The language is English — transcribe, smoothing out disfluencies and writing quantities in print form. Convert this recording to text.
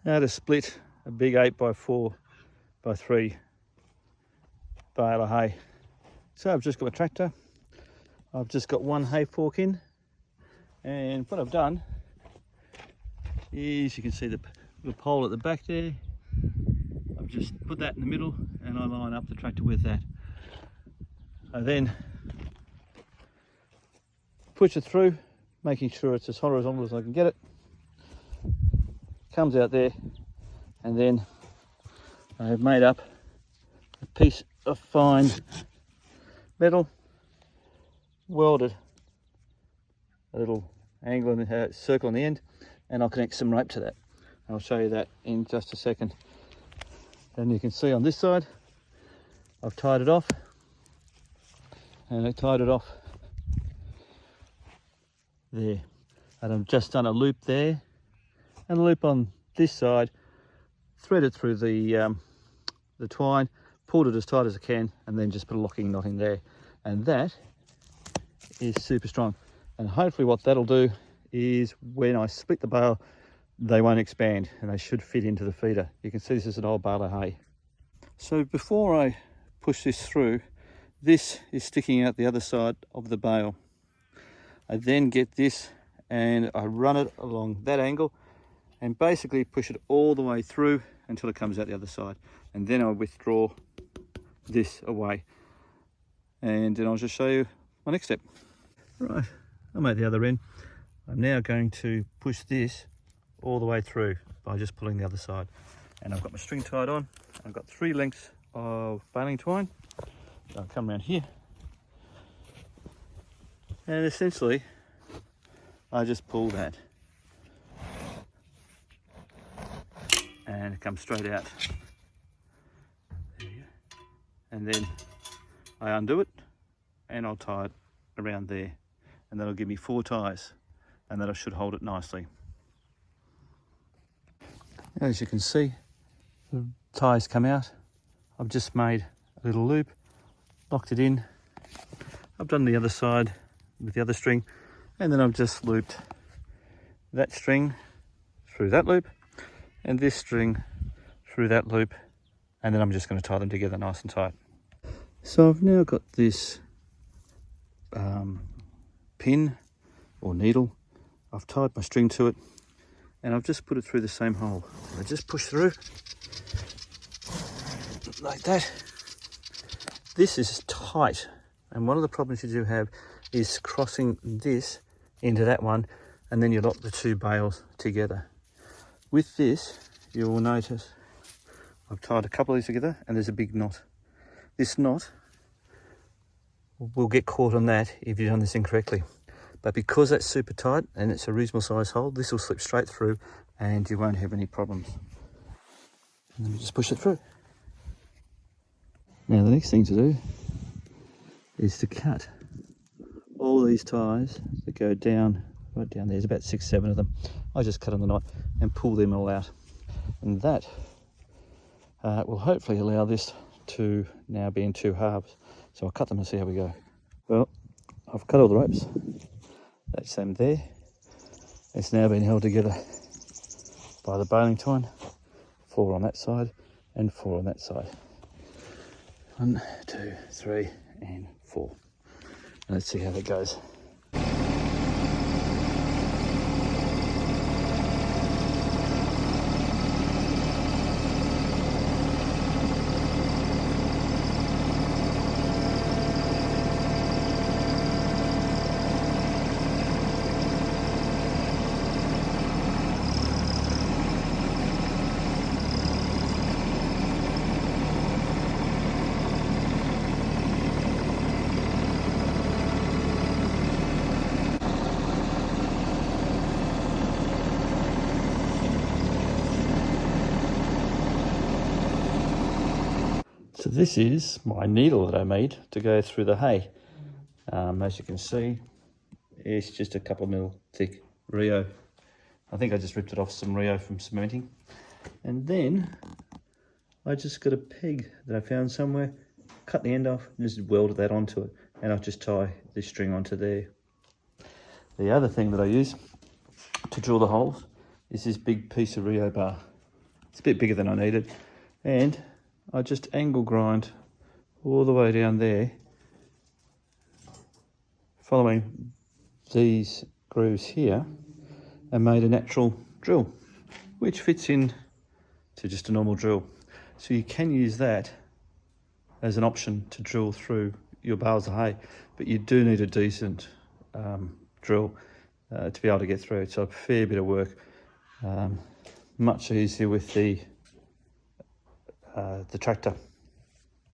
Now to split a big 8x4x3 bale of hay. So I've just got a tractor. I've just got one hay fork in, and what I've done is, you can see the pole at the back there. I've just put that in the middle and I line up the tractor with that. I then push it through, making sure it's as horizontal as I can get it. Comes out there, and then I have made up a piece of fine metal, welded a little angle and circle on the end, and I'll connect some rope to that. I'll show you that in just a second. And you can see on this side I've tied it off, and I tied it off there, and I've just done a loop there and a loop on this side, threaded through the twine, pulled it as tight as I can, and then just put a locking knot in there, and that is super strong. And hopefully what that'll do is, when I split the bale, they won't expand and they should fit into the feeder. You can see this is an old bale of hay. So before I push this through, this is sticking out the other side of the bale. I then get this and I run it along that angle and basically push it all the way through until it comes out the other side, and then I withdraw this away, and then I'll just show you my next step. Right, I'm at the other end. I'm now going to push this all the way through by just pulling the other side, and I've got my string tied on. I've got 3 lengths of baling twine. So I'll come around here, and essentially I just pull that and it comes straight out. There you go. And then I undo it and I'll tie it around there, and that'll give me 4 ties, and that should hold it nicely. As you can see, the ties come out. I've just made a little loop, locked it in. I've done the other side with the other string, and then I've just looped that string through that loop and this string through that loop, and then I'm just going to tie them together nice and tight. So I've now got this pin or needle. I've tied my string to it, and I've just put it through the same hole. I just push through like that. This is tight, and one of the problems you do have is crossing this into that one, and then you lock the 2 bales together. With this, you will notice I've tied a couple of these together and there's a big knot. This knot will get caught on that if you've done this incorrectly. But because that's super tight and it's a reasonable size hole, this will slip straight through and you won't have any problems. And then we just push it through. Now the next thing to do is to cut all these ties that go down, right down there. There's about 6-7 of them. I just cut on the knot and pull them all out, and that will hopefully allow this to now be in 2 halves. So I'll cut them and see how we go. Well, I've cut all the ropes. That's them there. It's now been held together by the baling twine. 4 on that side and 4 on that side. 1, 2, 3 and 4. Let's see how that goes. So this is my needle that I made to go through the hay. As you can see, it's just a couple of mil thick Rio. I think I just ripped it off some Rio from cementing. And then I just got a peg that I found somewhere, cut the end off and just welded that onto it. And I'll just tie this string onto there. The other thing that I use to drill the holes is this big piece of Rio bar. It's a bit bigger than I needed. And I just angle grind all the way down there, following these grooves here, and made a natural drill, which fits in to just a normal drill. So you can use that as an option to drill through your bales of hay, but you do need a decent drill to be able to get through. It's a fair bit of work, much easier with the tractor.